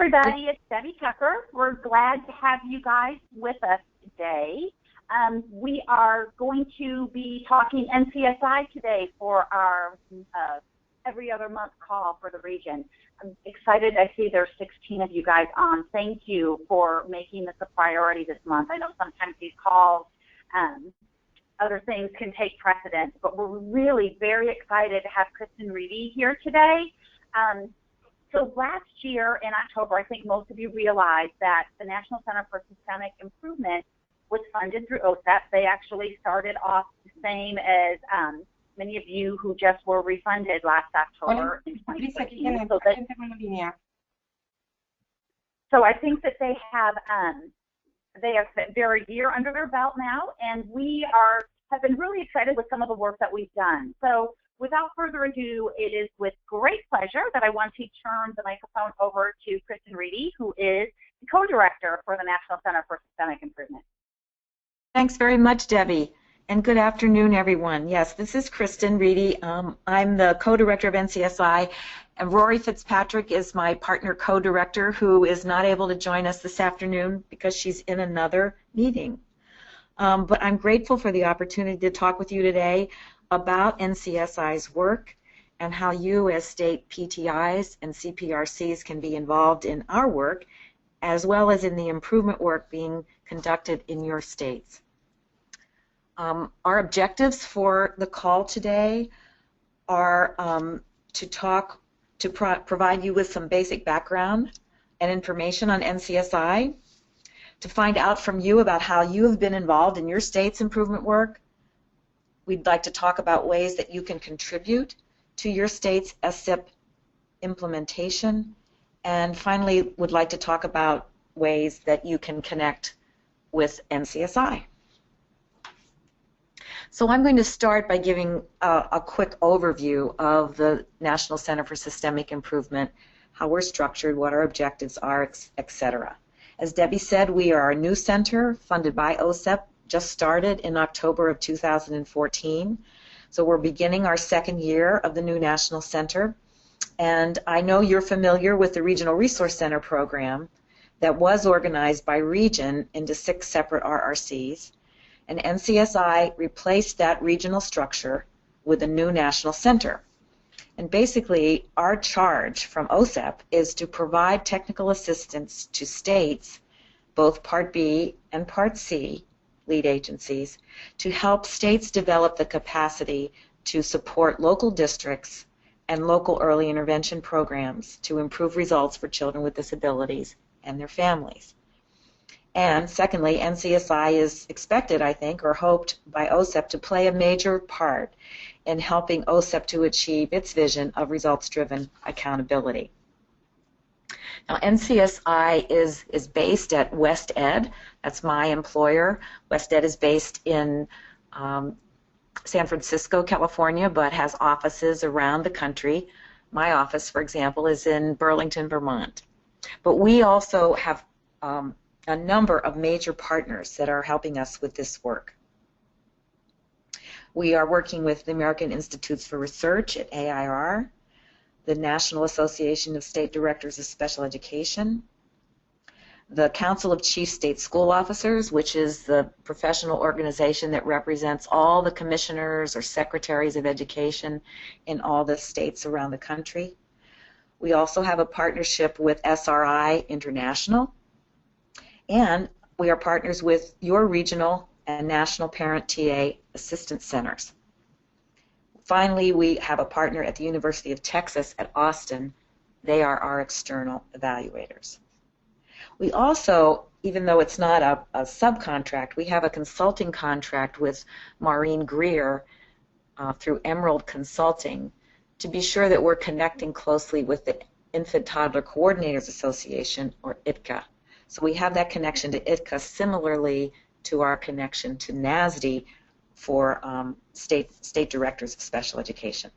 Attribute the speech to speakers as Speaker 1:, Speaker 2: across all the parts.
Speaker 1: everybody, it's Debbie Tucker. We're glad to have you guys with us today. We are going to be talking NCSI today for our every other month call for the region. I'm excited. I see there's 16 of you guys on. Thank you for making this a priority this month. I know sometimes these calls, other things can take precedence, but we're really very excited to have Kristen Reedy here today. So last year in October, I think most of you realized that the National Center for Systemic Improvement was funded through OSEP. They actually started off the same as many of you who just were refunded last October in 2015. So I think that they're a year under their belt now, and we have been really excited with some of the work that we've done. So without further ado, it is with great pleasure that I want to turn the microphone over to Kristen Reedy, who is the co-director for the National Center for Systemic Improvement.
Speaker 2: Thanks very much, Debbie, and good afternoon, everyone. Yes, this is Kristen Reedy. I'm the co-director of NCSI, and Rory Fitzpatrick is my partner co-director who is not able to join us this afternoon because she's in another meeting. But I'm grateful for the opportunity to talk with you today about NCSI's work and how you as state PTIs and CPRCs can be involved in our work as well as in the improvement work being conducted in your states. Our objectives for the call today are to provide you with some basic background and information on NCSI, to find out from you about how you have been involved in your state's improvement work. We'd like to talk about ways that you can contribute to your state's SSIP implementation, and finally would like to talk about ways that you can connect with NCSI. So I'm going to start by giving a quick overview of the National Center for Systemic Improvement, how we're structured, what our objectives are, etc. As Debbie said, we are a new center funded by OSEP, just started in October of 2014. So we're beginning our second year of the new National Center. And I know you're familiar with the Regional Resource Center program that was organized by region into 6 separate RRCs. And NCSI replaced that regional structure with a new National Center. And basically, our charge from OSEP is to provide technical assistance to states, both Part B and Part C, lead agencies, to help states develop the capacity to support local districts and local early intervention programs to improve results for children with disabilities and their families. And secondly, NCSI is expected, I think, or hoped by OSEP to play a major part in helping OSEP to achieve its vision of results-driven accountability. Now, NCSI is based at West Ed. That's my employer. West Ed is based in San Francisco, California, but has offices around the country. My office, for example, is in Burlington, Vermont. But we also have a number of major partners that are helping us with this work. We are working with the American Institutes for Research at AIR, the National Association of State Directors of Special Education, the Council of Chief State School Officers, which is the professional organization that represents all the commissioners or secretaries of education in all the states around the country. We also have a partnership with SRI International, and we are partners with your regional and national parent TA assistance centers. Finally, we have a partner at the University of Texas at Austin. They are our external evaluators. We also, even though it's not a subcontract, we have a consulting contract with Maureen Greer through Emerald Consulting to be sure that we're connecting closely with the Infant Toddler Coordinators Association, or ITCA. So we have that connection to ITCA similarly to our connection to NASD for state directors of special education.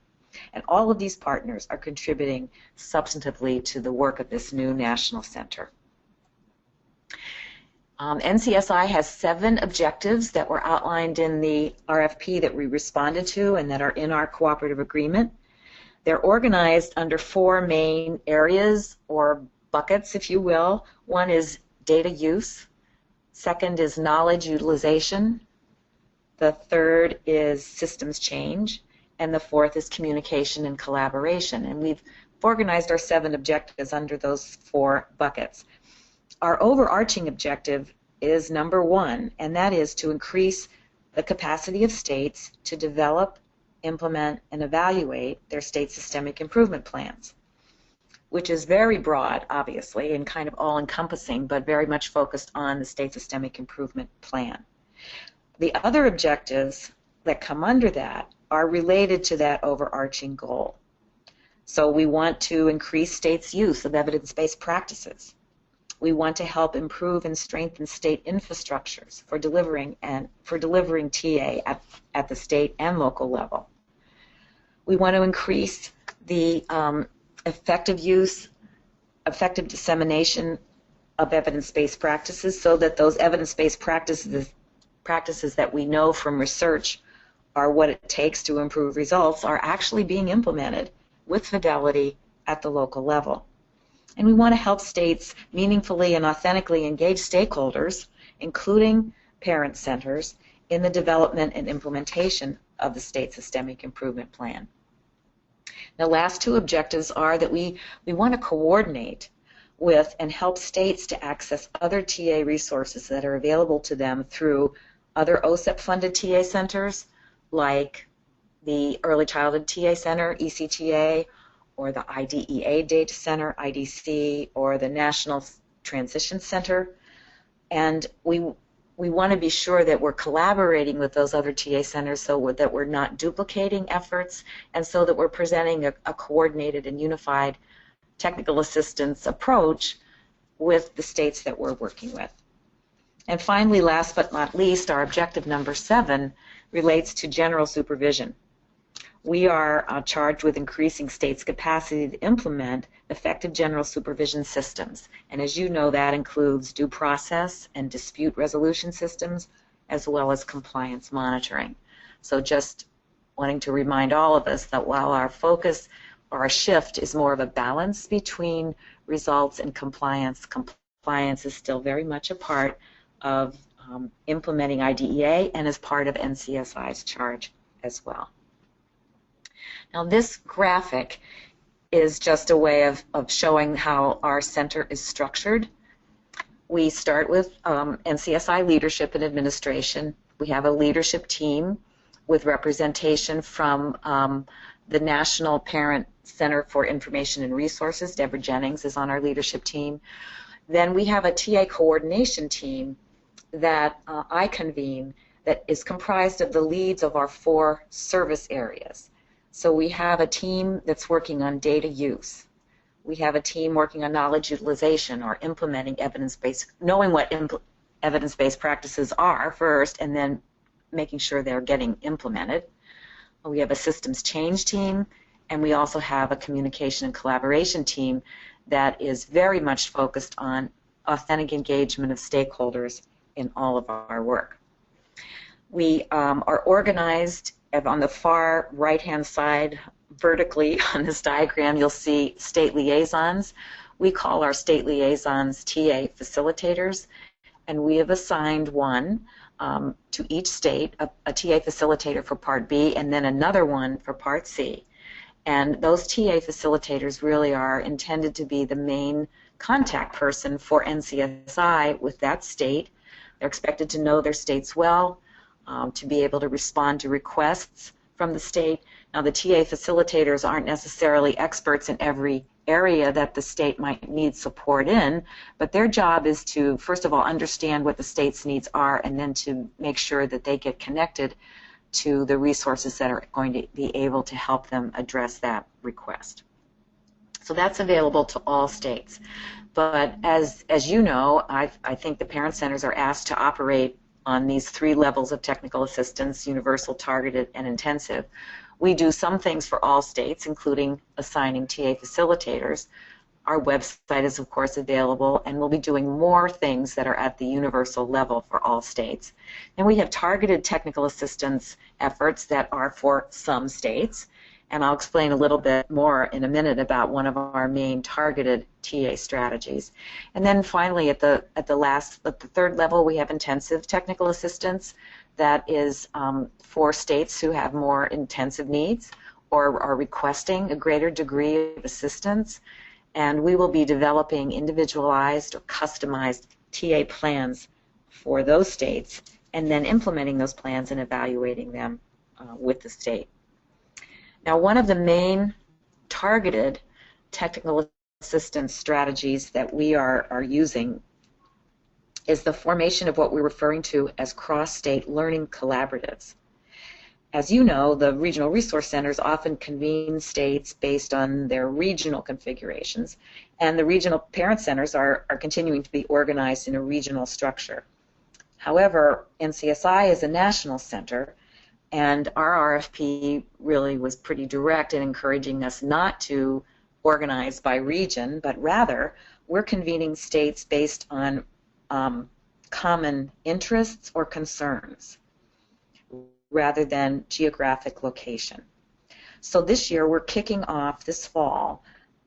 Speaker 2: And all of these partners are contributing substantively to the work of this new national center. NCSI has 7 objectives that were outlined in the RFP that we responded to and that are in our cooperative agreement. They're organized under 4 main areas or buckets, if you will. One is data use. Second is knowledge utilization. The third is systems change. And the fourth is communication and collaboration. And we've organized our 7 objectives under those 4 buckets. Our overarching objective is number 1, and that is to increase the capacity of states to develop, implement, and evaluate their state systemic improvement plans, which is very broad, obviously, and kind of all-encompassing, but very much focused on the state systemic improvement plan. The other objectives that come under that are related to that overarching goal. So we want to increase states' use of evidence-based practices. We want to help improve and strengthen state infrastructures for delivering TA at the state and local level. We want to increase the effective dissemination of evidence-based practices so that those evidence-based practices that we know from research are what it takes to improve results are actually being implemented with fidelity at the local level. And we want to help states meaningfully and authentically engage stakeholders, including parent centers, in the development and implementation of the state systemic improvement plan. The last 2 objectives are that we want to coordinate with and help states to access other TA resources that are available to them through other OSEP-funded TA centers, like the Early Childhood TA Center, ECTA, or the IDEA Data Center, IDC, or the National Transition Center. And we want to be sure that we're collaborating with those other TA centers so that we're not duplicating efforts and so that we're presenting a coordinated and unified technical assistance approach with the states that we're working with. And finally, last but not least, our objective number 7 relates to general supervision. We are charged with increasing states' capacity to implement effective general supervision systems. And as you know, that includes due process and dispute resolution systems, as well as compliance monitoring. So just wanting to remind all of us that while our focus or our shift is more of a balance between results and compliance, compliance is still very much a part of implementing IDEA and is part of NCSI's charge as well. Now this graphic is just a way of showing how our center is structured. We start with NCSI leadership and administration. We have a leadership team with representation from the National Parent Center for Information and Resources. Deborah Jennings is on our leadership team. Then we have a TA coordination team that I convene that is comprised of the leads of our 4 service areas. So we have a team that's working on data use. We have a team working on knowledge utilization or implementing evidence-based, knowing what evidence-based practices are first and then making sure they're getting implemented. We have a systems change team, and we also have a communication and collaboration team that is very much focused on authentic engagement of stakeholders in all of our work. We are organized on the far right-hand side, vertically on this diagram, you'll see state liaisons. We call our state liaisons TA facilitators, and we have assigned one to each state, a TA facilitator for Part B, and then another one for Part C. And those TA facilitators really are intended to be the main contact person for NCSI with that state. They're expected to know their states well, to be able to respond to requests from the state. Now, the TA facilitators aren't necessarily experts in every area that the state might need support in, but their job is to, first of all, understand what the state's needs are and then to make sure that they get connected to the resources that are going to be able to help them address that request. So that's available to all states. But as you know, I think the parent centers are asked to operate on these 3 levels of technical assistance: universal, targeted, and intensive. We do some things for all states, including assigning TA facilitators. Our website is, of course, available, and we'll be doing more things that are at the universal level for all states. And we have targeted technical assistance efforts that are for some states, And I'll explain a little bit more in a minute about one of our main targeted TA strategies. And then finally, at the third level, we have intensive technical assistance. That is for states who have more intensive needs or are requesting a greater degree of assistance. And we will be developing individualized or customized TA plans for those states, and then implementing those plans and evaluating them with the state. Now, one of the main targeted technical assistance strategies that we are using is the formation of what we're referring to as cross-state learning collaboratives. As you know, the regional resource centers often convene states based on their regional configurations, and the regional parent centers are continuing to be organized in a regional structure. However, NCSI is a national center, and our RFP really was pretty direct in encouraging us not to organize by region, but rather we're convening states based on common interests or concerns rather than geographic location. So this year we're kicking off this fall,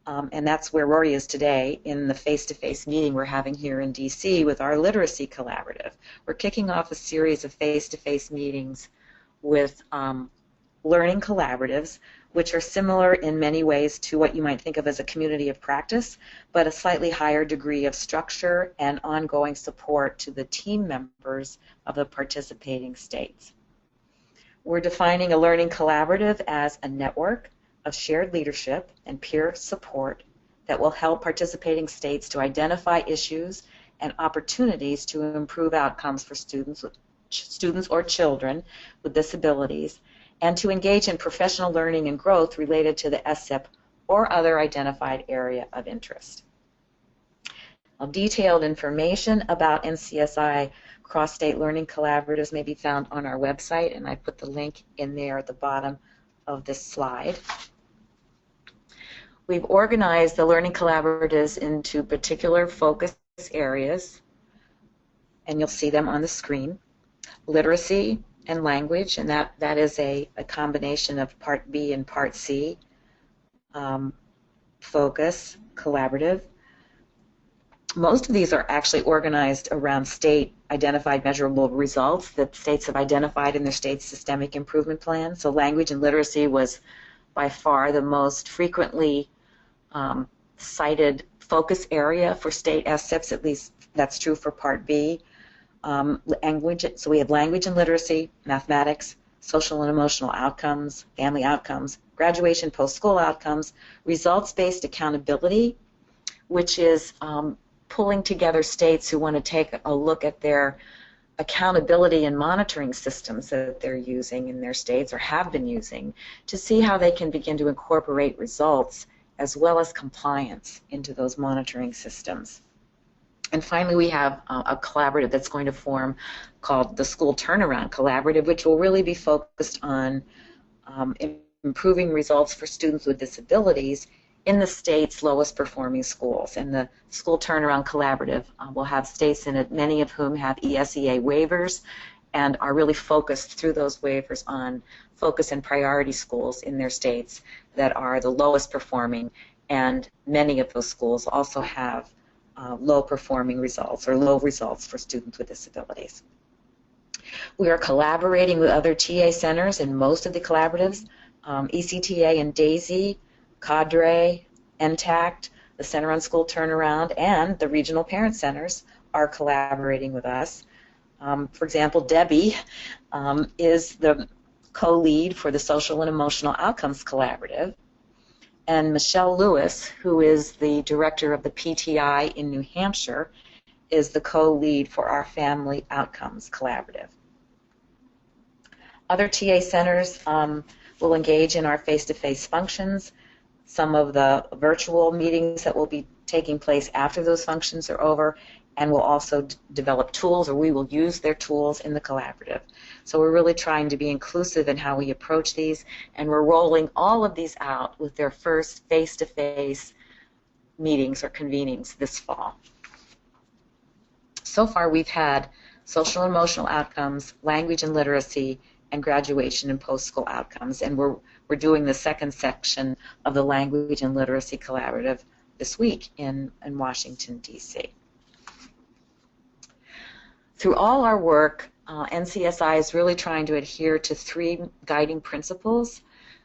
Speaker 2: and that's where Rory is today in the face-to-face meeting we're having here in DC with our literacy collaborative. We're kicking off a series of face-to-face meetings with learning collaboratives, which are similar in many ways to what you might think of as a community of practice, but a slightly higher degree of structure and ongoing support to the team members of the participating states. We're defining a learning collaborative as a network of shared leadership and peer support that will help participating states to identify issues and opportunities to improve outcomes for students or children with disabilities, and to engage in professional learning and growth related to the SSIP or other identified area of interest. Detailed information about NCSI cross-state learning collaboratives may be found on our website, and I put the link in there at the bottom of this slide. We've organized the learning collaboratives into particular focus areas, and you'll see them on the screen. Literacy and language, and that is a combination of Part B and Part C focus collaborative. Most of these are actually organized around state-identified measurable results that states have identified in their state's systemic improvement plan. So language and literacy was by far the most frequently cited focus area for state SSIPs, at least that's true for Part B. Language, so we have language and literacy, mathematics, social and emotional outcomes, family outcomes, graduation, post-school outcomes, results-based accountability, which is pulling together states who want to take a look at their accountability and monitoring systems that they're using in their states or have been using to see how they can begin to incorporate results as well as compliance into those monitoring systems. And finally, we have a collaborative that's going to form called the School Turnaround Collaborative, which will really be focused on improving results for students with disabilities in the state's lowest performing schools. And the School Turnaround Collaborative will have states in it, many of whom have ESEA waivers and are really focused through those waivers on focus and priority schools in their states that are the lowest performing, and many of those schools also have low performing results or low results for students with disabilities. We are collaborating with other TA centers in most of the collaboratives, ECTA and DAISY, Cadre, NTACT, the Center on School Turnaround, and the regional parent centers are collaborating with us. For example, Debbie is the co-lead for the Social and Emotional Outcomes Collaborative, and Michelle Lewis, who is the director of the PTI in New Hampshire, is the co-lead for our Family Outcomes Collaborative. Other TA centers will engage in our face-to-face functions. Some of the virtual meetings that will be taking place after those functions are over, and we'll also develop tools, or we will use their tools in the collaborative. So we're really trying to be inclusive in how we approach these, and we're rolling all of these out with their first face-to-face meetings or convenings this fall. So far we've had social and emotional outcomes, language and literacy, and graduation and post-school outcomes. And we're doing the second section of the Language and Literacy Collaborative this week in Washington, D.C. Through all our work, NCSI is really trying to adhere to three guiding principles.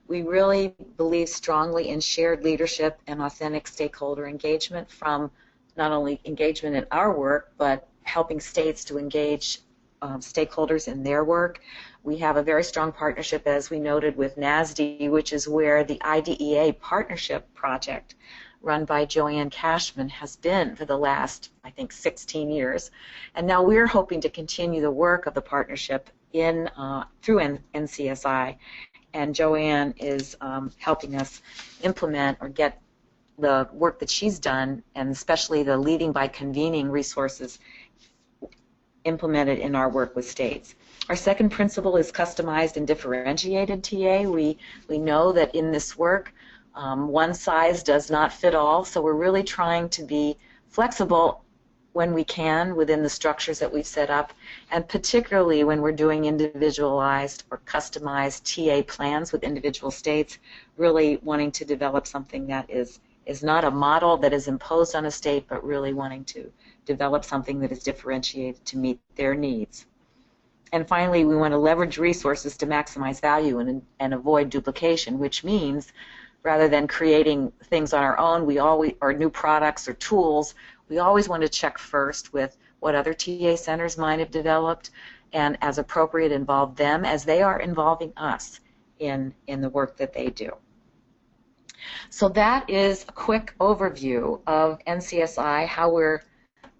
Speaker 2: We really believe strongly in shared leadership and authentic stakeholder engagement, from not only engagement in our work, but helping states to engage stakeholders in their work. We have a very strong partnership, as we noted, with NASD, which is where the IDEA partnership project run by Joanne Cashman has been for the last, I think, 16 years. And now we're hoping to continue the work of the partnership through NCSI. And Joanne is helping us implement or get the work that she's done, and especially the leading by convening resources, implemented in our work with states. Our second principle is customized and differentiated TA. We know that in this work, one size does not fit all, so we're really trying to be flexible when we can within the structures that we've set up, and particularly when we're doing individualized or customized TA plans with individual states, really wanting to develop something that is not a model that is imposed on a state, but really wanting to develop something that is differentiated to meet their needs. And finally, we want to leverage resources to maximize value and avoid duplication, which means rather than creating things on our own, or new products or tools, we always want to check first with what other TA centers might have developed, and as appropriate, involve them as they are involving us in the work that they do. So that is a quick overview of NCSI, how we're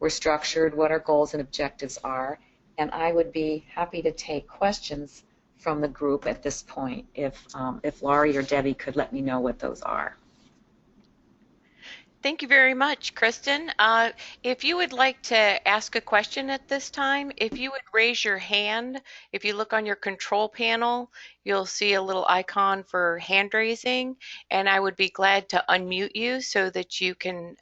Speaker 2: structured, what our goals and objectives are, and I would be happy to take questions from the group at this point if Laurie or Debbie could let me know what those are.
Speaker 3: Thank you very much, Kristen. If you would like to ask a question at this time, if you would raise your hand, if you look on your control panel, you'll see a little icon for hand raising, and I would be glad to unmute you so that you can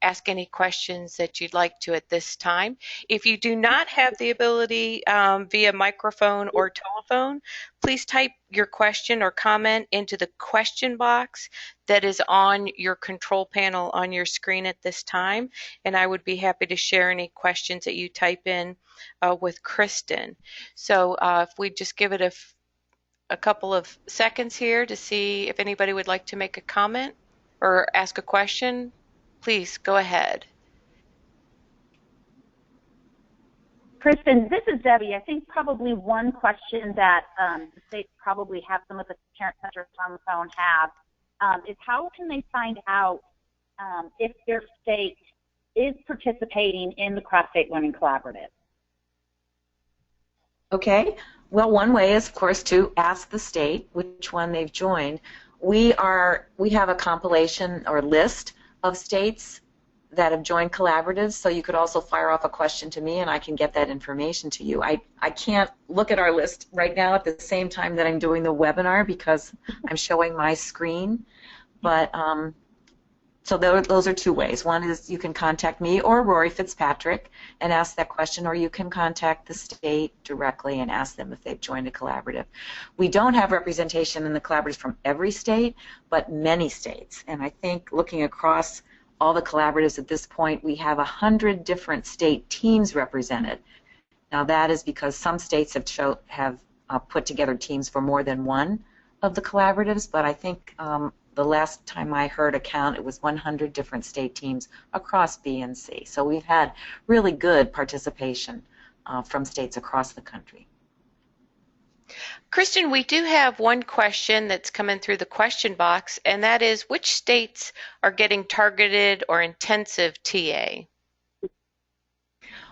Speaker 3: ask any questions that you'd like to at this time. If you do not have the ability via microphone or telephone, please type your question or comment into the question box that is on your control panel on your screen at this time, and I would be happy to share any questions that you type in with Kristen. So if we just give it a couple of seconds here to see if anybody would like to make a comment or ask a question, please go ahead.
Speaker 1: Kristen, this is Debbie. I think probably one question that the states probably have, some of the parent centers on the phone have, is how can they find out if their state is participating in the Cross-State Learning Collaborative?
Speaker 2: Okay. Well, one way is, of course, to ask the state which one they've joined. We have a compilation or list of states that have joined collaboratives, so you could also fire off a question to me and I can get that information to you. I can't look at our list right now at the same time that I'm doing the webinar because I'm showing my screen, but so those are two ways. One is you can contact me or Rory Fitzpatrick and ask that question, or you can contact the state directly and ask them if they've joined a collaborative. We don't have representation in the collaboratives from every state, but many states, and I think looking across all the collaboratives at this point, we have 100 different state teams represented. Now that is because some states have put together teams for more than one of the collaboratives, but I think the last time I heard a count, it was 100 different state teams across B and C. So we've had really good participation from states across the country.
Speaker 3: Kristen, we do have one question that's coming through the question box, and that is, which states are getting targeted or intensive TA?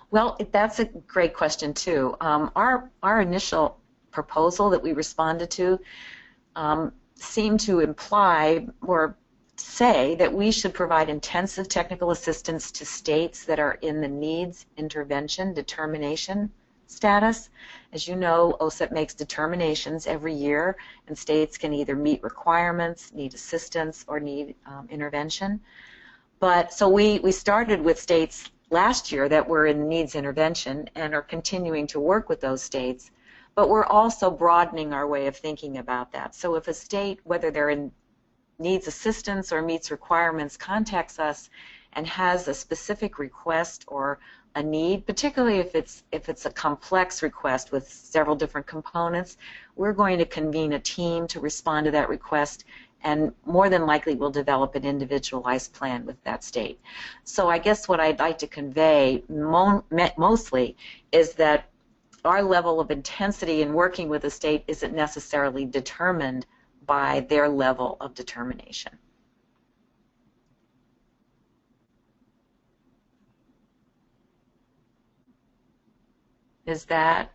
Speaker 2: Well, that's a great question too. Our initial proposal that we responded to seemed to imply or say that we should provide intensive technical assistance to states that are in the needs intervention determination status. As you know, OSIP makes determinations every year, and states can either meet requirements, need assistance, or need intervention. But so we started with states last year that were in needs intervention and are continuing to work with those states. but we're also broadening our way of thinking about that. So if a state, whether needs assistance or meets requirements, contacts us and has a specific request or a need, particularly if it's a complex request with several different components, we're going to convene a team to respond to that request, and more than likely we'll develop an individualized plan with that state. So I guess what I'd like to convey mostly is that our level of intensity in working with a state isn't necessarily determined by their level of determination. Is there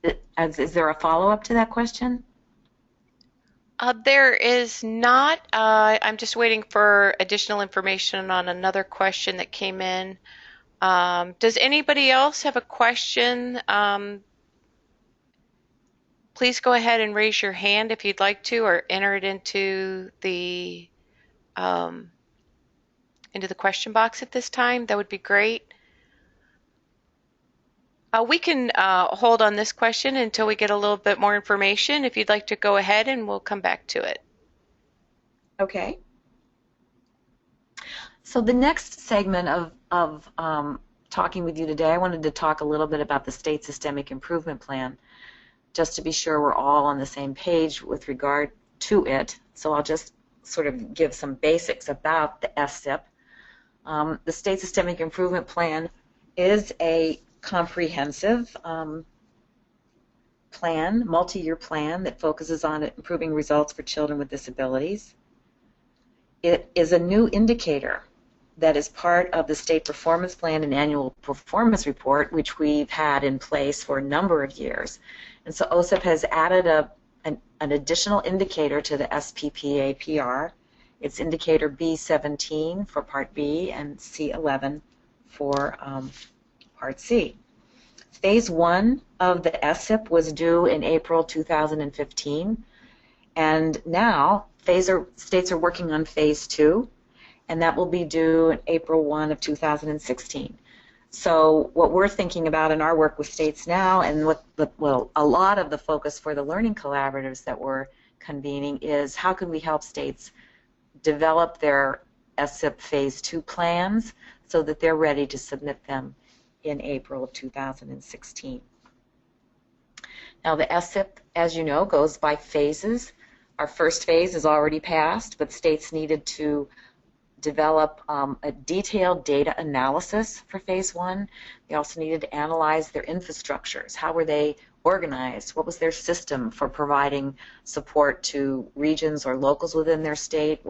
Speaker 2: a follow-up to that question?
Speaker 3: There is not. I'm just waiting for additional information on another question that came in. Does anybody else have a question? Please go ahead and raise your hand if you'd like to, or enter it into the question box at this time. That would be great. We can hold on this question until we get a little bit more information. If you'd like to go ahead, and we'll come back to it.
Speaker 2: Okay. So the next segment of talking with you today, I wanted to talk a little bit about the State Systemic Improvement Plan, just to be sure we're all on the same page with regard to it. So I'll just sort of give some basics about the SSIP. The State Systemic Improvement Plan is a comprehensive plan, multi-year plan that focuses on improving results for children with disabilities. It is a new indicator that is part of the State Performance Plan and Annual Performance Report, which we've had in place for a number of years. And so OSIP has added an additional indicator to the SPPAPR. It's indicator B17 for Part B and C11 for Part C. Phase 1 of the SSIP was due in April 2015, and now states are working on Phase 2, and that will be due in April 1 of 2016. So what we're thinking about in our work with states now, and a lot of the focus for the learning collaboratives that we're convening, is how can we help states develop their SSIP Phase 2 plans so that they're ready to submit them in April of 2016. Now the SSIP, as you know, goes by phases. Our first phase is already passed, but states needed to develop a detailed data analysis for Phase 1. They also needed to analyze their infrastructures. How were they organized? What was their system for providing support to regions or locals within their state?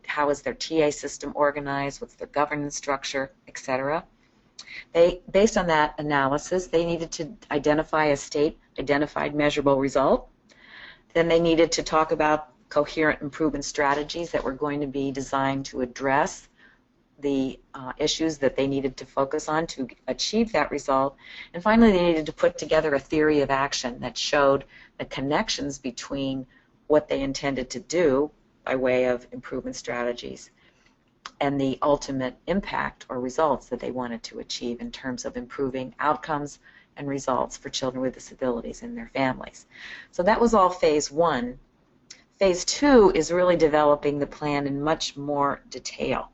Speaker 2: How is their TA system organized? What's their governance structure, etc.? Based on that analysis, they needed to identify a state-identified measurable result. Then they needed to talk about coherent improvement strategies that were going to be designed to address the issues that they needed to focus on to achieve that result. And finally, they needed to put together a theory of action that showed the connections between what they intended to do by way of improvement strategies and the ultimate impact or results that they wanted to achieve in terms of improving outcomes and results for children with disabilities and their families. So that was all Phase 1. Phase 2 is really developing the plan in much more detail.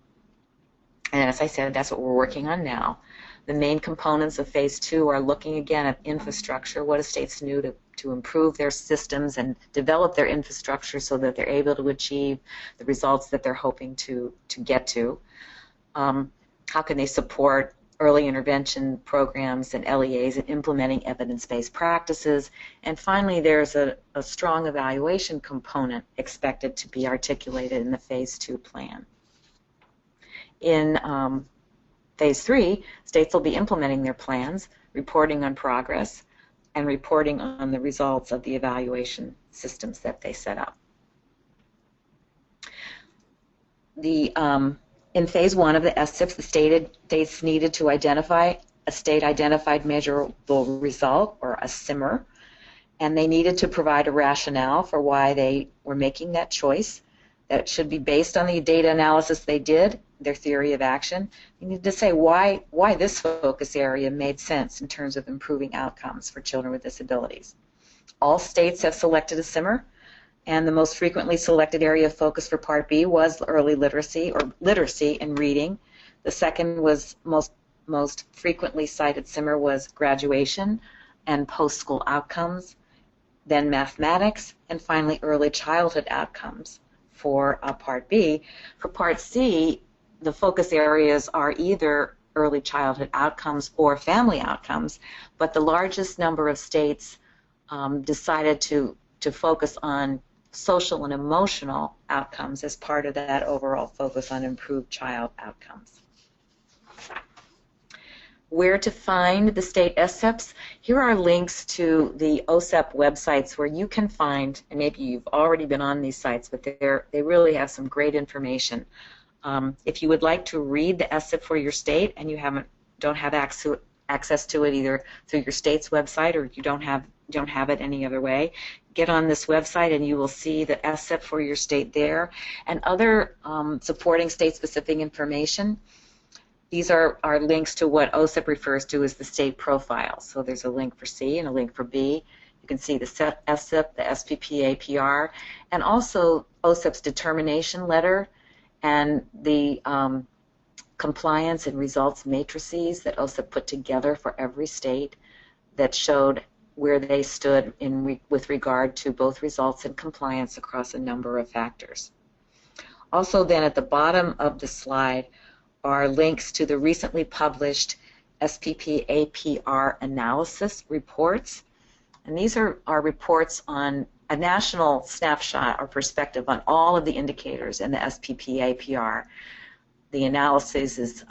Speaker 2: And as I said, that's what we're working on now. The main components of Phase 2 are looking again at infrastructure. What do states do to improve their systems and develop their infrastructure so that they're able to achieve the results that they're hoping to get to? How can they support early intervention programs and LEAs in implementing evidence-based practices? And finally, there's a strong evaluation component expected to be articulated in the Phase 2 plan. In Phase 3, states will be implementing their plans, reporting on progress, and reporting on the results of the evaluation systems that they set up. In Phase 1 of the SSIP, the states needed to identify a state-identified measurable result, or a SIMR, and they needed to provide a rationale for why they were making that choice. That should be based on the data analysis they did their theory of action. You need to say why this focus area made sense in terms of improving outcomes for children with disabilities. All states have selected a SIMR, and the most frequently selected area of focus for Part B was early literacy or literacy in reading. The second was most frequently cited SIMR was graduation and post-school outcomes, then mathematics, and finally early childhood outcomes for Part B. For Part C, the focus areas are either early childhood outcomes or family outcomes, but the largest number of states decided to focus on social and emotional outcomes as part of that overall focus on improved child outcomes. Where to find the state SSIPs? Here are links to the OSEP websites where you can find, and maybe you've already been on these sites, but they really have some great information. If you would like to read the SSIP for your state and you don't have access to it either through your state's website or you don't have it any other way, get on this website and you will see the SSIP for your state there and other supporting state-specific information. These are links to what OSEP refers to as the state profile. So there's a link for C and a link for B. You can see the SSIP, the SPP APR, and also OSEP's determination letter and the compliance and results matrices that OSEP put together for every state that showed where they stood with regard to both results and compliance across a number of factors. Also then at the bottom of the slide are links to the recently published SPP APR analysis reports. And these are reports on a national snapshot or perspective on all of the indicators in the SPP APR. The analysis is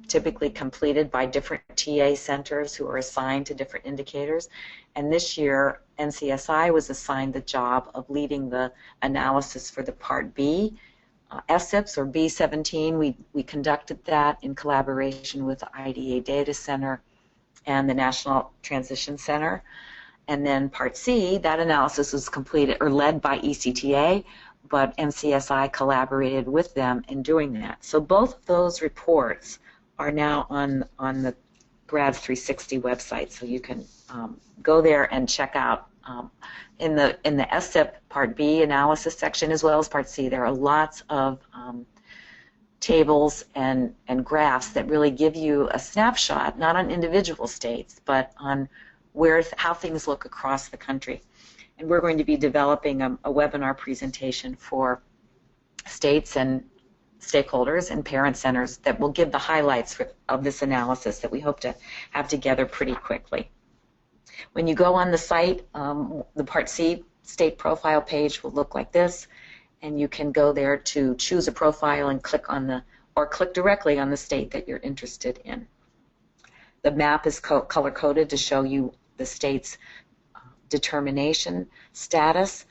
Speaker 2: typically completed by different TA centers who are assigned to different indicators. And this year, NCSI was assigned the job of leading the analysis for the Part B SSIPs or B17. We conducted that in collaboration with the IDA Data Center and the National Transition Center. And then Part C, that analysis was completed or led by ECTA, but NCSI collaborated with them in doing that. So both of those reports are now on the Grads 360 website, so you can go there and check out. In the SSIP Part B analysis section as well as Part C, there are lots of tables and graphs that really give you a snapshot, not on individual states, but on how things look across the country. And we're going to be developing a webinar presentation for states and stakeholders and parent centers that will give the highlights of this analysis that we hope to have together pretty quickly. When you go on the site, the Part C state profile page will look like this, and you can go there to choose a profile and click directly on the state that you're interested in. The map is color-coded to show you the state's determination status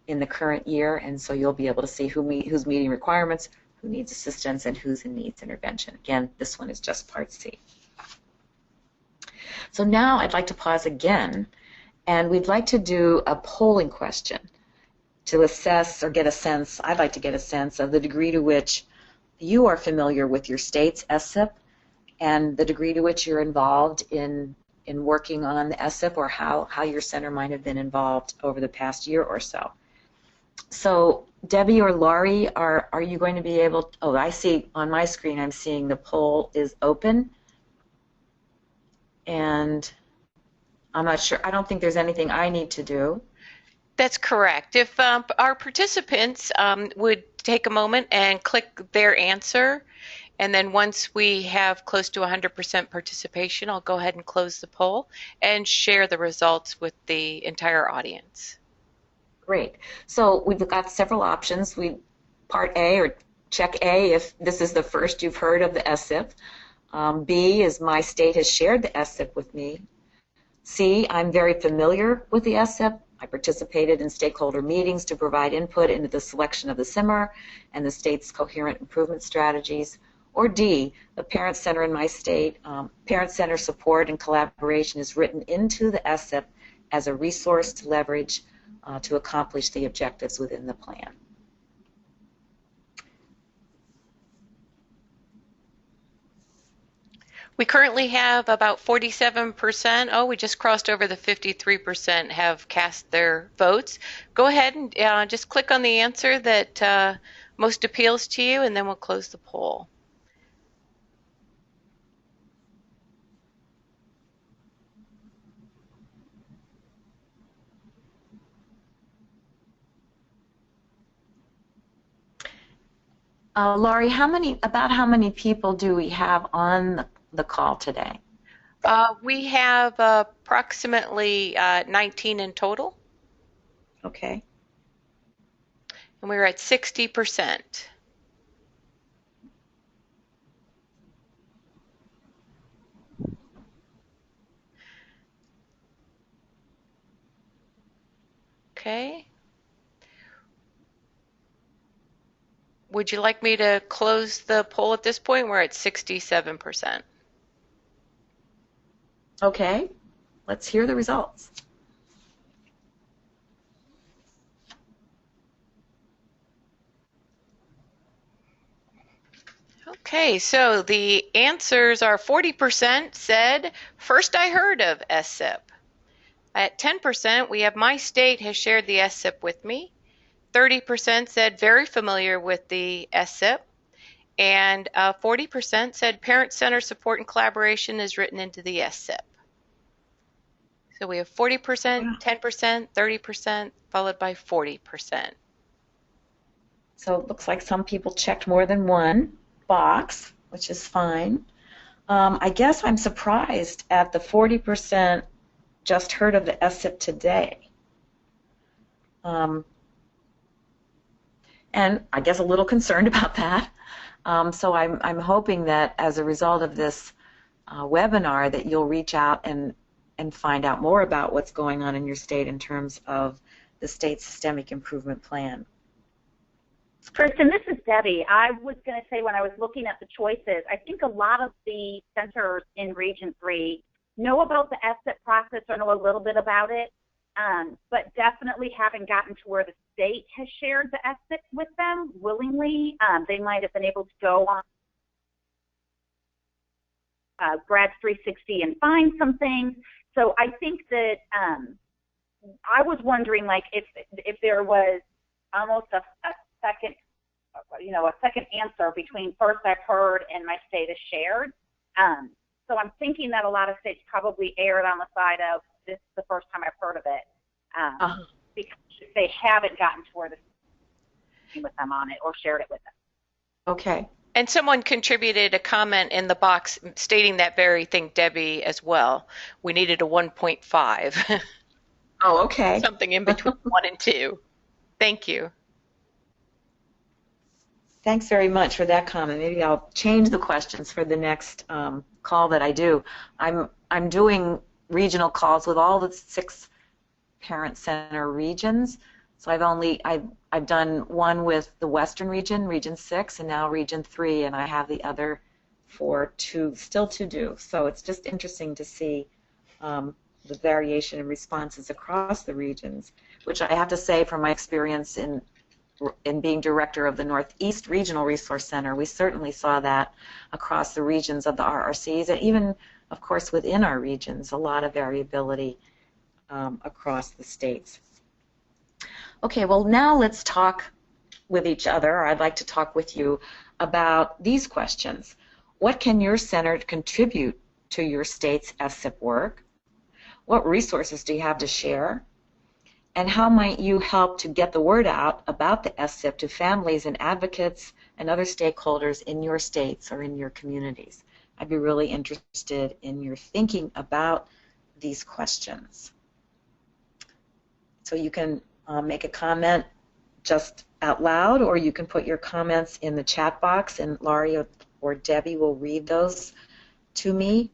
Speaker 2: in the current year, and so you'll be able to see who's meeting requirements, who needs assistance, and who's in needs intervention. Again, this one is just Part C. So now I'd like to pause again, and we'd like to do a polling question to assess or get a sense, I'd like to get a sense of the degree to which you are familiar with your state's SSIP and the degree to which you're involved in working on the SSIP or how your center might have been involved over the past year or so. So Debbie or Laurie, are you going to be able to, oh, I see on my screen I'm seeing the poll is open. And I'm not sure, I don't think there's anything I need to do.
Speaker 3: That's correct. If our participants would take a moment and click their answer, and then once we have close to 100% participation, I'll go ahead and close the poll and share the results with the entire audience.
Speaker 2: Great. So we've got several options. Part A, or check A, if this is the first you've heard of the SSIP. B is my state has shared the SSIP with me. C, I'm very familiar with the SSIP. I participated in stakeholder meetings to provide input into the selection of the SIMR and the state's coherent improvement strategies. Or D, the parent center in my state, parent center support and collaboration is written into the SSIP as a resource to leverage to accomplish the objectives within the plan.
Speaker 3: We currently have about 47%. Oh, we just crossed over the 53% have cast their votes. Go ahead and just click on the answer that most appeals to you, and then we'll close the poll.
Speaker 2: Laurie, about how many people do we have on the call today?
Speaker 3: We have approximately 19 in total.
Speaker 2: Okay.
Speaker 3: And we're at 60%. Okay. Would you like me to close the poll at this point? We're at 67%.
Speaker 2: Okay. Let's hear the results.
Speaker 3: Okay, so the answers are 40% said, first I heard of SSIP. At 10%, we have my state has shared the SSIP with me. 30% said very familiar with the SSIP. And 40% said parent-centered support and collaboration is written into the SSIP. So we have 40%, 10%, 30%, followed by 40%.
Speaker 2: So it looks like some people checked more than one box, which is fine. I guess I'm surprised at the 40% just heard of the SSIP today. And I guess a little concerned about that. So I'm hoping that as a result of this webinar that you'll reach out and find out more about what's going on in your state in terms of the state systemic improvement plan.
Speaker 1: Kristen, this is Debbie. I was going to say when I was looking at the choices, I think a lot of the centers in Region 3 know about the SSIP process or know a little bit about it, but definitely haven't gotten to where the state has shared the SSIP with them willingly. They might have been able to go on Grads 360 and find some things. So I think that I was wondering, like, if there was almost a second, a second answer between first I've heard and my state is shared. So I'm thinking that a lot of states probably erred on the side of this is the first time I've heard of it, because they haven't gotten to where the with them on it or shared it with them.
Speaker 2: Okay.
Speaker 3: And someone contributed a comment in the box stating that very thing, Debbie, as well. We needed a 1.5.
Speaker 2: Oh, okay.
Speaker 3: Something in between 1 and 2. Thank you.
Speaker 2: Thanks very much for that comment. Maybe I'll change the questions for the next call that I do. I'm doing regional calls with all the 6 parent center regions. So I've done one with the Western region, Region 6, and now Region 3, and I have the other 4 still to do. So it's just interesting to see the variation in responses across the regions, which I have to say from my experience in being director of the Northeast Regional Resource Center, we certainly saw that across the regions of the RRCs, and even, of course, within our regions, a lot of variability across the states. Okay, well, now let's talk with each other, or I'd like to talk with you about these questions. What can your center contribute to your state's SSIP work? What resources do you have to share? And how might you help to get the word out about the SSIP to families and advocates and other stakeholders in your states or in your communities? I'd be really interested in your thinking about these questions. So you can make a comment just out loud, or you can put your comments in the chat box, and Laurie or Debbie will read those to me.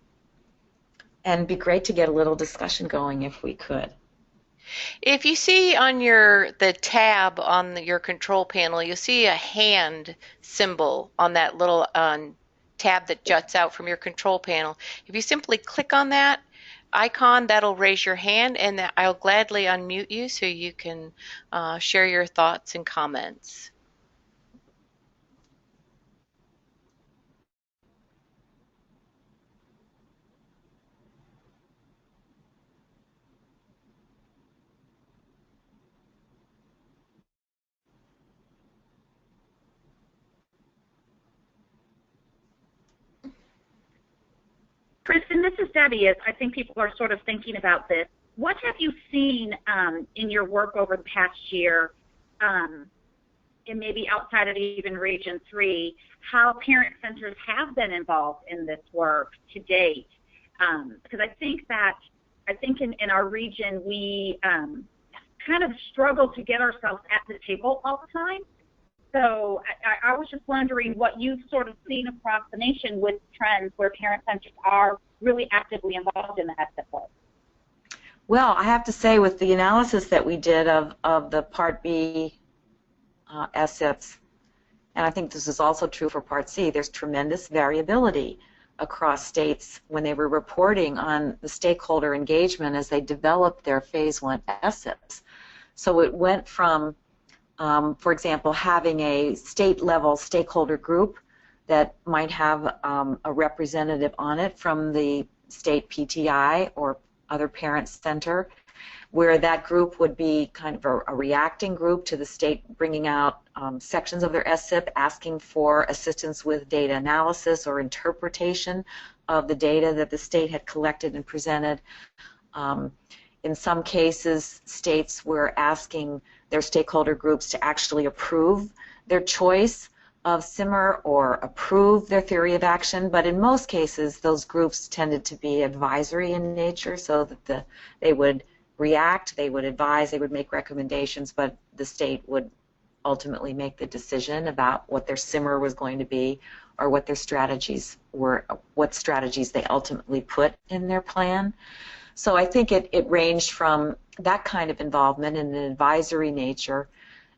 Speaker 2: And it'd be great to get a little discussion going if we could.
Speaker 3: If you see on the tab on your control panel, you'll see a hand symbol on that little tab that juts out from your control panel. If you simply click on that icon, that'll raise your hand, and I'll gladly unmute you so you can share your thoughts and comments.
Speaker 1: Kristen, this is Debbie. As I think people are sort of thinking about this, what have you seen in your work over the past year, and maybe outside of even Region 3, how parent centers have been involved in this work to date? Because I think in our region we kind of struggle to get ourselves at the table all the time. So I was just wondering what you've sort of seen across the nation with trends where parent centers are really actively involved in the SSIP work.
Speaker 2: Well, I have to say, with the analysis that we did of the Part B SSIPs, and I think this is also true for Part C, there's tremendous variability across states when they were reporting on the stakeholder engagement as they developed their Phase 1 SSIPs. So it went from, for example, having a state-level stakeholder group that might have a representative on it from the state PTI or other parent center, where that group would be kind of a reacting group to the state bringing out sections of their SSIP, asking for assistance with data analysis or interpretation of the data that the state had collected and presented. In some cases, states were asking their stakeholder groups to actually approve their choice of SIMR or approve their theory of action, but in most cases those groups tended to be advisory in nature, so that they would react, they would advise, they would make recommendations, but the state would ultimately make the decision about what their SIMR was going to be or what their strategies were, what strategies they ultimately put in their plan. So I think it ranged from that kind of involvement in an advisory nature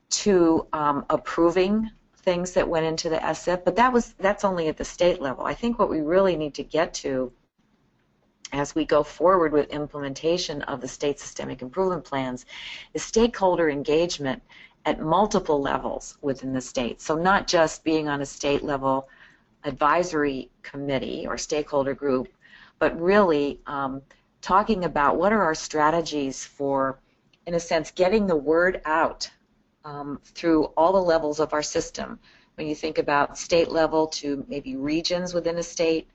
Speaker 2: to approving things that went into the SSIP, but that's only at the state level. I think what we really need to get to as we go forward with implementation of the state systemic improvement plans is stakeholder engagement at multiple levels within the state. So not just being on a state level advisory committee or stakeholder group, but really talking about what are our strategies for, in a sense, getting the word out through all the levels of our system. When you think about state level to maybe regions within a state,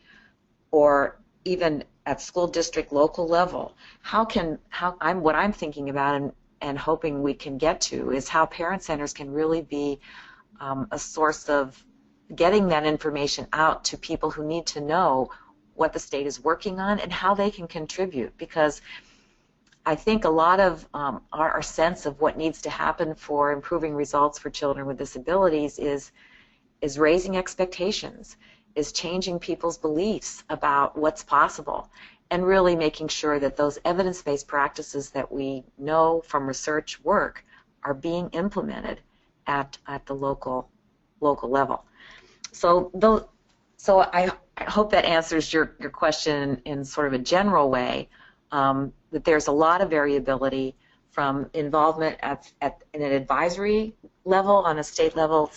Speaker 2: or even at school district local level, what I'm thinking about and hoping we can get to is how parent centers can really be a source of getting that information out to people who need to know what the state is working on and how they can contribute, because I think a lot of our sense of what needs to happen for improving results for children with disabilities is raising expectations, is changing people's beliefs about what's possible, and really making sure that those evidence-based practices that we know from research work are being implemented at the local level. So I hope that answers your question in sort of a general way. That there's a lot of variability from involvement in an advisory level on a state level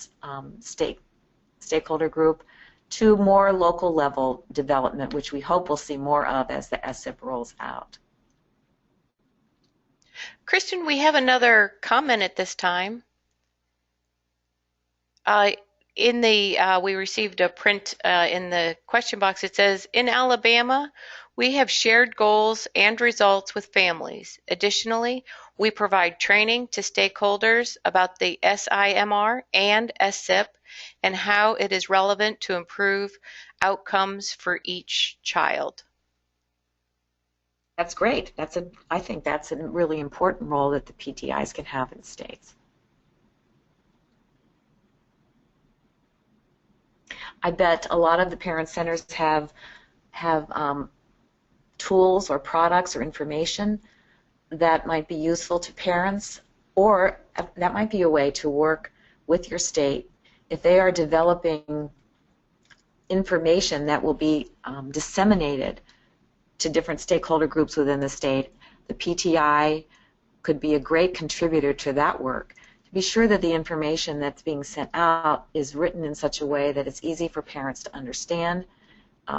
Speaker 2: stakeholder group to more local level development, which we hope we'll see more of as the SSIP rolls out.
Speaker 3: Kristen, we have another comment at this time. We received a print in the question box. It says, in Alabama, we have shared goals and results with families. Additionally, we provide training to stakeholders about the SIMR and SSIP and how it is relevant to improve outcomes for each child.
Speaker 2: That's great. I think that's a really important role that the PTIs can have in states. I bet a lot of the parent centers have tools or products or information that might be useful to parents, or that might be a way to work with your state if they are developing information that will be disseminated to different stakeholder groups within the state. The PTI could be a great contributor to that work. Be sure that the information that's being sent out is written in such a way that it's easy for parents to understand,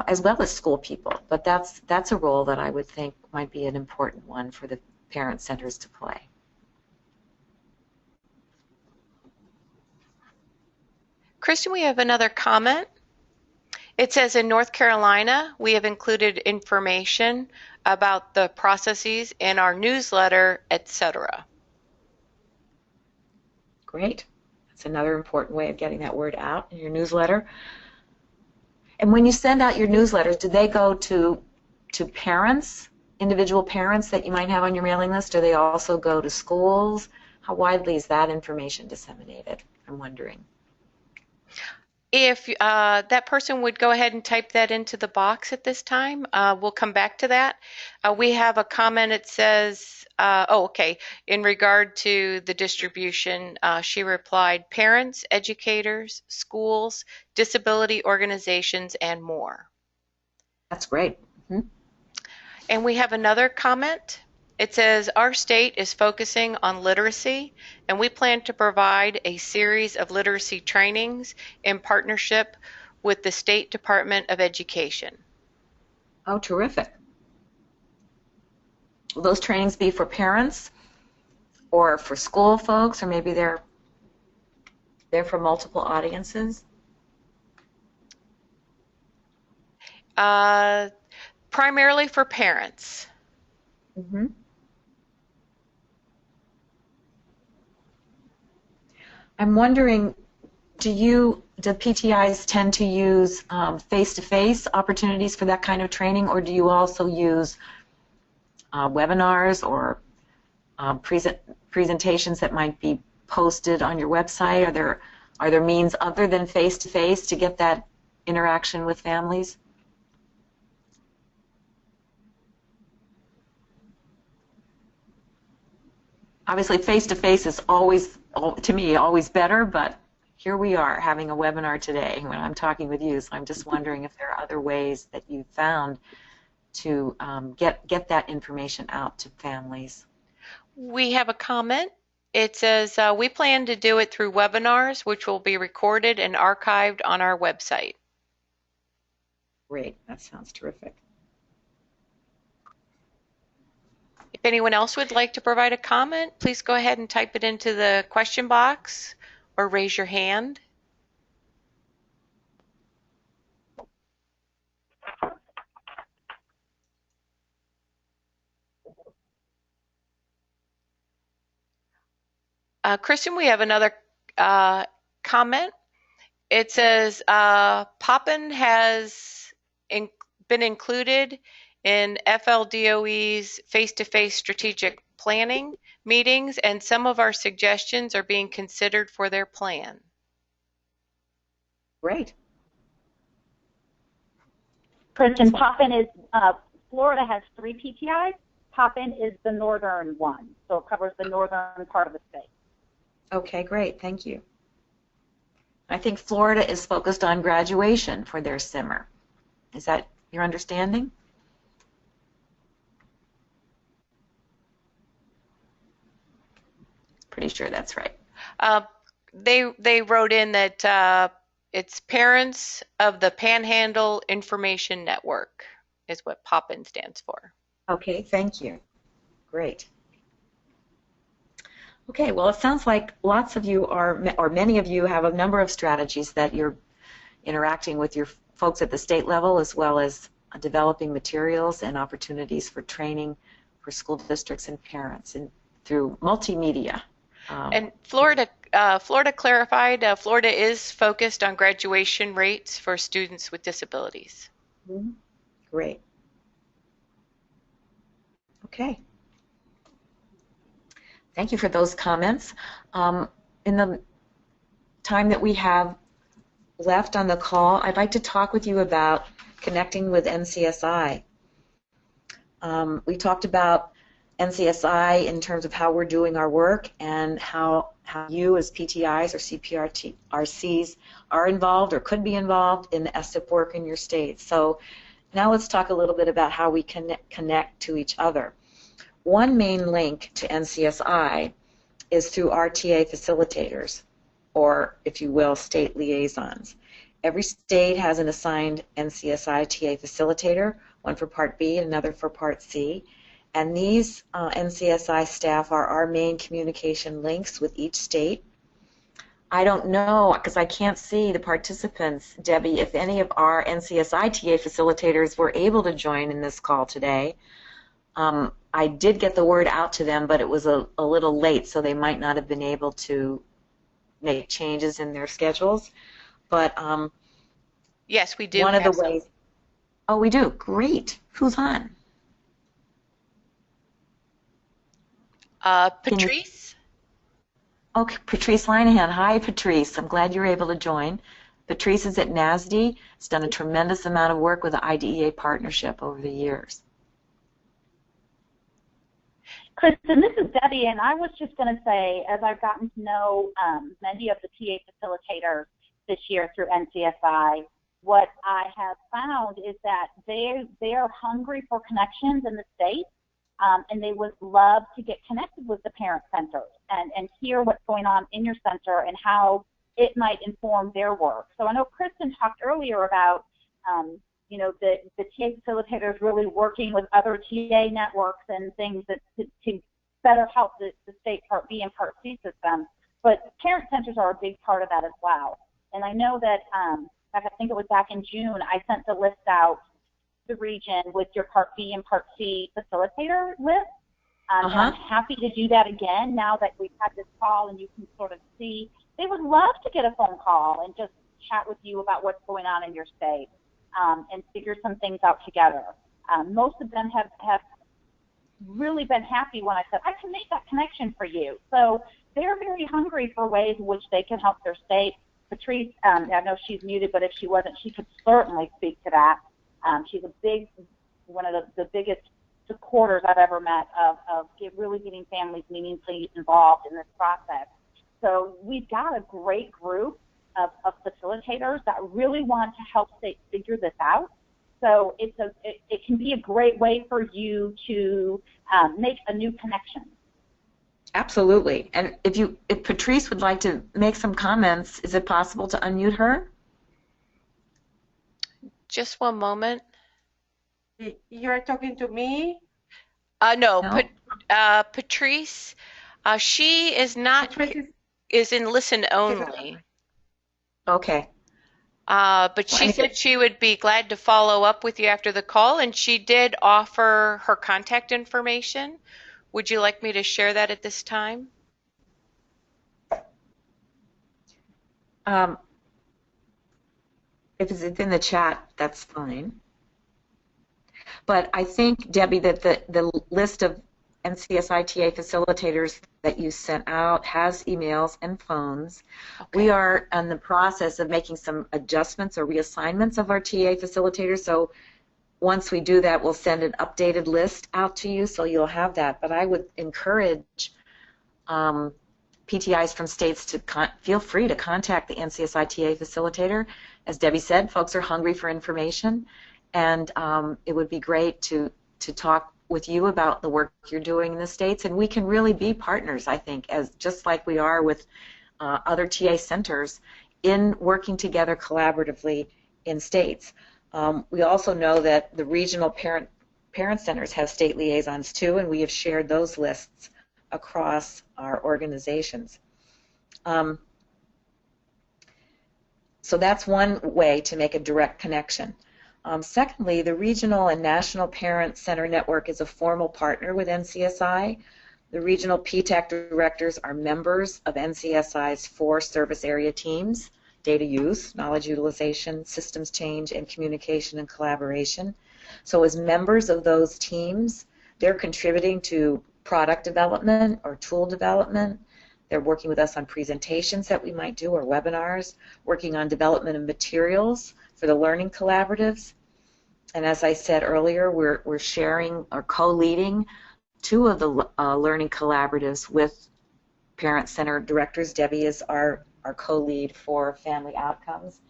Speaker 2: as well as school people. But that's a role that I would think might be an important one for the parent centers to play.
Speaker 3: Kristen, we have another comment. It says in North Carolina, we have included information about the processes in our newsletter, etc.
Speaker 2: Great. That's another important way of getting that word out in your newsletter. And when you send out your newsletters, do they go to parents, individual parents that you might have on your mailing list? Do they also go to schools? How widely is that information disseminated? I'm wondering.
Speaker 3: If that person would go ahead and type that into the box at this time, we'll come back to that. We have a comment. It says, oh, okay, in regard to the distribution, she replied, parents, educators, schools, disability organizations, and more.
Speaker 2: That's great. Mm-hmm.
Speaker 3: And we have another comment. It says, our state is focusing on literacy, and we plan to provide a series of literacy trainings in partnership with the State Department of Education.
Speaker 2: Oh, terrific. Will those trainings be for parents or for school folks, or maybe they're for multiple audiences?
Speaker 3: Primarily for parents.
Speaker 2: Mm-hmm. I'm wondering, do PTIs tend to use face-to-face opportunities for that kind of training, or do you also use webinars or presentations that might be posted on your website? Are there means other than face-to-face to get that interaction with families? Obviously, face-to-face is always, to me, always better, but here we are having a webinar today when I'm talking with you, so I'm just wondering if there are other ways that you've found to get that information out to families.
Speaker 3: We have a comment. It says, we plan to do it through webinars, which will be recorded and archived on our website.
Speaker 2: Great. That sounds terrific.
Speaker 3: If anyone else would like to provide a comment, please go ahead and type it into the question box or raise your hand. Kristen, we have another comment. It says, Poppin has been included in FLDOE's face-to-face strategic planning meetings, and some of our suggestions are being considered for their plan.
Speaker 2: Great.
Speaker 1: Kristen, Poppin is, Florida has 3 PTIs. Poppin is the northern one, so it covers the northern part of the state.
Speaker 2: Okay, great. Thank you. I think Florida is focused on graduation for their simmer. Is that your understanding? Pretty sure that's right.
Speaker 3: They wrote in that it's Parents of the Panhandle Information Network is what POPIN stands for.
Speaker 2: Okay, thank you. Great. Okay, well, it sounds like lots of you or many of you have a number of strategies that you're interacting with your folks at the state level, as well as developing materials and opportunities for training for school districts and parents and through multimedia.
Speaker 3: And Florida clarified, Florida is focused on graduation rates for students with disabilities.
Speaker 2: Mm-hmm. Great. Okay. Thank you for those comments. In the time that we have left on the call, I'd like to talk with you about connecting with NCSI. We talked about NCSI in terms of how we're doing our work and how you as PTIs or CPRCs are involved or could be involved in the SSIP work in your state. So now let's talk a little bit about how we connect to each other. One main link to NCSI is through RTA facilitators, or if you will, state liaisons. Every state has an assigned NCSI TA facilitator, one for Part B and another for Part C. And these NCSI staff are our main communication links with each state. I don't know, because I can't see the participants, Debbie, if any of our NCSI TA facilitators were able to join in this call today. I did get the word out to them, but it was a little late, so they might not have been able to make changes in their schedules. But
Speaker 3: yes, we do.
Speaker 2: One of the ways. Oh, we do. Great. Who's on?
Speaker 3: Patrice.
Speaker 2: Okay, Patrice Linehan. Hi, Patrice. I'm glad you're able to join. Patrice is at NASD. Has done a tremendous amount of work with the IDEA partnership over the years.
Speaker 1: Kristen, this is Debbie, and I was just going to say, as I've gotten to know many of the TA facilitators this year through NCSI, what I have found is that they are hungry for connections in the state, and they would love to get connected with the parent centers and hear what's going on in your center and how it might inform their work. So I know Kristen talked earlier about you know, the TA facilitators really working with other TA networks and things that to better help the state Part B and Part C system. But parent centers are a big part of that as well. And I know that, I think it was back in June, I sent the list out to the region with your Part B and Part C facilitator list. And I'm happy to do that again now that we've had this call and you can sort of see. They would love to get a phone call and just chat with you about what's going on in your state. And figure some things out together. Most of them have really been happy when I said, I can make that connection for you. So they're very hungry for ways in which they can help their state. Patrice, I know she's muted, but if she wasn't, she could certainly speak to that. She's one of the biggest supporters I've ever met of really getting families meaningfully involved in this process. So we've got a great group of facilitators that really want to help states figure this out. So it can be a great way for you to make a new connection.
Speaker 2: Absolutely. And if Patrice would like to make some comments, is it possible to unmute her?
Speaker 3: Just one moment.
Speaker 4: You're talking to me?
Speaker 3: No. Patrice, she is not, is in listen only.
Speaker 2: Okay.
Speaker 3: But she said she would be glad to follow up with you after the call, and she did offer her contact information. Would you like me to share that at this time?
Speaker 2: If it's in the chat, that's fine. But I think, Debbie, that the list of NCSI TA facilitators that you sent out has emails and phones. Okay. We are in the process of making some adjustments or reassignments of our TA facilitators, so once we do that, we'll send an updated list out to you, so you'll have that. But I would encourage PTIs from states to feel free to contact the NCSI TA facilitator. As Debbie said, folks are hungry for information, and it would be great to talk with you about the work you're doing in the states, and we can really be partners, I think, as just like we are with other TA centers in working together collaboratively in states. We also know that the regional parent centers have state liaisons too, and we have shared those lists across our organizations. So that's one way to make a direct connection. Secondly, the Regional and National Parent Center Network is a formal partner with NCSI. The regional PTAC directors are members of NCSI's 4 service area teams: data use, knowledge utilization, systems change, and communication and collaboration. So as members of those teams, they're contributing to product development or tool development. They're working with us on presentations that we might do or webinars, working on development of materials for the learning collaboratives. And as I said earlier, we're sharing or co-leading 2 of the learning collaboratives with parent center directors. Debbie is our co-lead for family outcomes,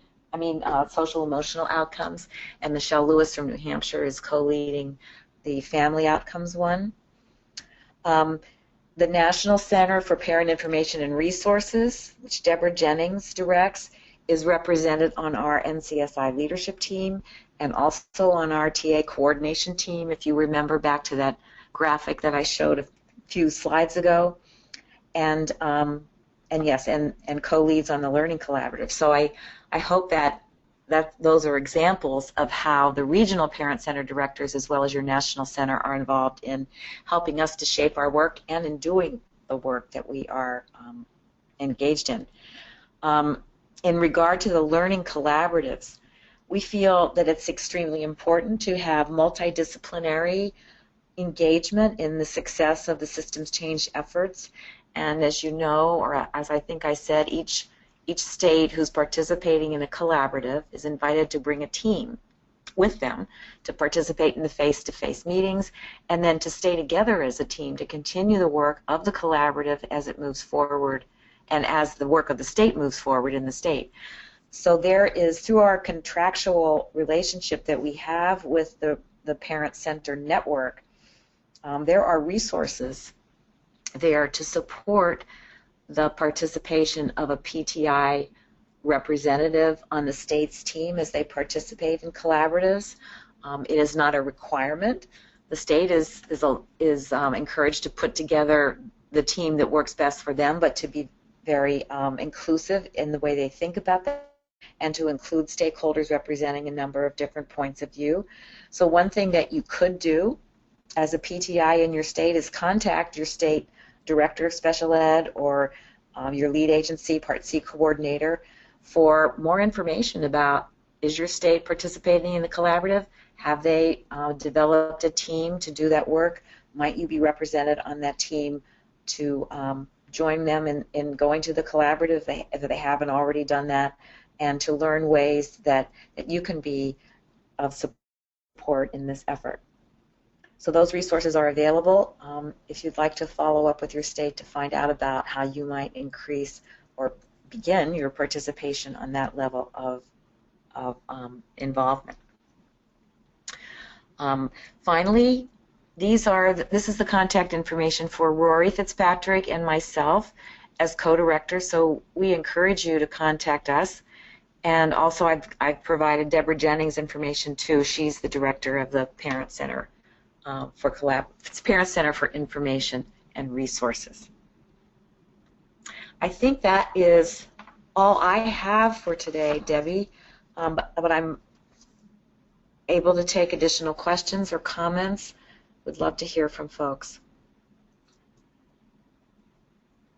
Speaker 2: social emotional outcomes, and Michelle Lewis from New Hampshire is co-leading the family outcomes one. The National Center for Parent Information and Resources, which Deborah Jennings directs, is represented on our NCSI leadership team and also on our TA coordination team, if you remember back to that graphic that I showed a few slides ago. And yes, and co-leads on the Learning Collaborative. So I hope that those are examples of how the regional parent center directors as well as your national center are involved in helping us to shape our work and in doing the work that we are engaged in. In regard to the learning collaboratives, we feel that it's extremely important to have multidisciplinary engagement in the success of the systems change efforts. And as you know, or as I think I said, each state who's participating in a collaborative is invited to bring a team with them to participate in the face-to-face meetings and then to stay together as a team to continue the work of the collaborative as it moves forward and as the work of the state moves forward in the state. So there is, through our contractual relationship that we have with the parent center network, there are resources there to support the participation of a PTI representative on the state's team as they participate in collaboratives. It is not a requirement. The state is encouraged to put together the team that works best for them, but to be very inclusive in the way they think about that and to include stakeholders representing a number of different points of view. So one thing that you could do as a PTI in your state is contact your state director of special ed or your lead agency, Part C coordinator, for more information about, is your state participating in the collaborative? Have they developed a team to do that work? Might you be represented on that team to join them in going to the collaborative if they haven't already done that, and to learn ways that you can be of support in this effort. So those resources are available if you'd like to follow up with your state to find out about how you might increase or begin your participation on that level of involvement. Finally, this is the contact information for Rory Fitzpatrick and myself as co-directors, so we encourage you to contact us. And also I've provided Deborah Jennings information too. She's the director of the Parent Center it's Parent Center for Information and Resources. I think that is all I have for today, Debbie, but I'm able to take additional questions or comments. Would love to hear from folks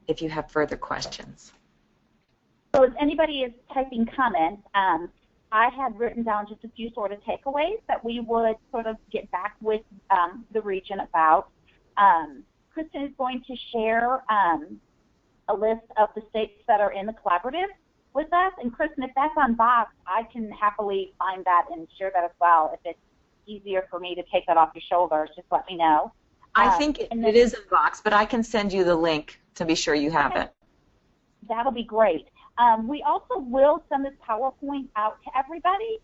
Speaker 2: if you have further questions.
Speaker 1: So if anybody is typing comments, I had written down just a few sort of takeaways that we would sort of get back with the region about. Kristen is going to share a list of the states that are in the collaborative with us. And Kristen, if that's on Box, I can happily find that and share that as well. If it's easier for me to take that off your shoulders, just let me know.
Speaker 2: I think it is in Box, but I can send you the link to be sure you have it.
Speaker 1: That'll be great. We also will send this PowerPoint out to everybody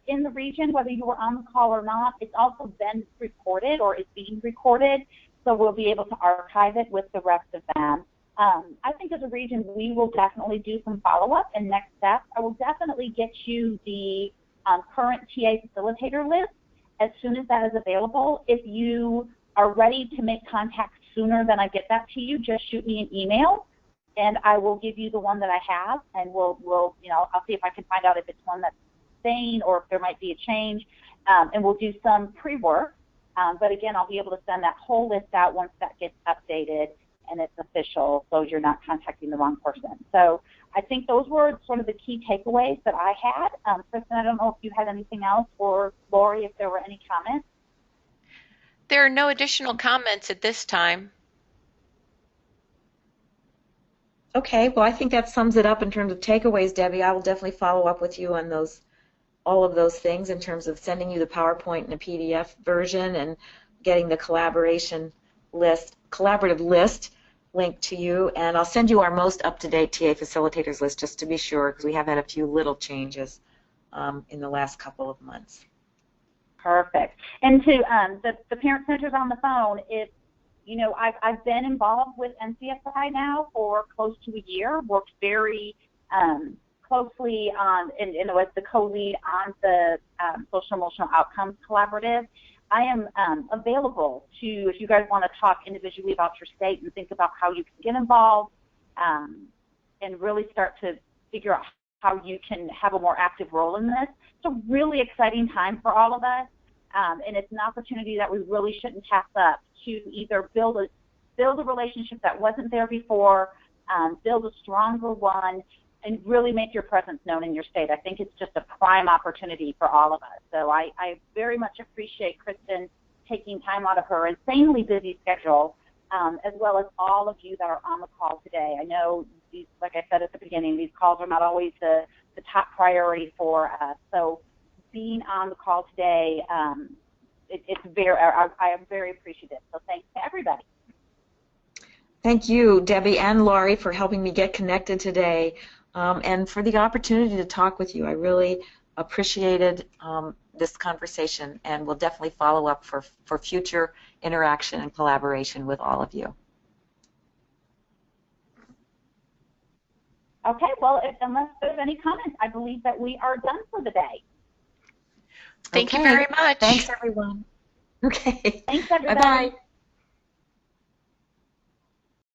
Speaker 1: in the region, whether you were on the call or not. It's also been recorded or is being recorded, so we'll be able to archive it with the rest of them. I think as a region, we will definitely do some follow-up and next steps. I will definitely get you the current TA facilitator list as soon as that is available. If you are ready to make contact sooner than I get that to you, just shoot me an email, and I will give you the one that I have, and we'll I'll see if I can find out if it's one that's staying or if there might be a change, and we'll do some pre-work. But again, I'll be able to send that whole list out once that gets updated and it's official, so you're not contacting the wrong person. So I think those were sort of the key takeaways that I had. Kristen, I don't know if you had anything else, or Lori, if there were any comments.
Speaker 3: There are no additional comments at this time.
Speaker 2: Okay, well, I think that sums it up in terms of takeaways, Debbie. I will definitely follow up with you on all of those things in terms of sending you the PowerPoint and a PDF version and getting the collaborative list linked to you. And I'll send you our most up-to-date TA facilitators list just to be sure, because we have had a few little changes in the last couple of months.
Speaker 1: Perfect. And to the parent centers on the phone, I've been involved with NCSI now for close to a year, worked very closely on, as the co-lead on the social emotional outcomes collaborative. I am available to, if you guys want to talk individually about your state and think about how you can get involved, and really start to figure out how you can have a more active role in this. It's a really exciting time for all of us, and it's an opportunity that we really shouldn't pass up to either build a relationship that wasn't there before, build a stronger one, and really make your presence known in your state. I think it's just a prime opportunity for all of us. So I very much appreciate Kristen taking time out of her insanely busy schedule, as well as all of you that are on the call today. I know, like I said at the beginning, these calls are not always the top priority for us. So being on the call today, I am very appreciative. So thanks to everybody.
Speaker 2: Thank you, Debbie and Laurie, for helping me get connected today, and for the opportunity to talk with you. I really appreciated this conversation, and will definitely follow up for future interaction and collaboration with all of you.
Speaker 1: Okay, well, unless there's any comments, I believe that we are done for the day.
Speaker 3: Thank you very much.
Speaker 2: Thanks, everyone. Okay.
Speaker 1: Thanks, everybody.
Speaker 2: Bye-bye.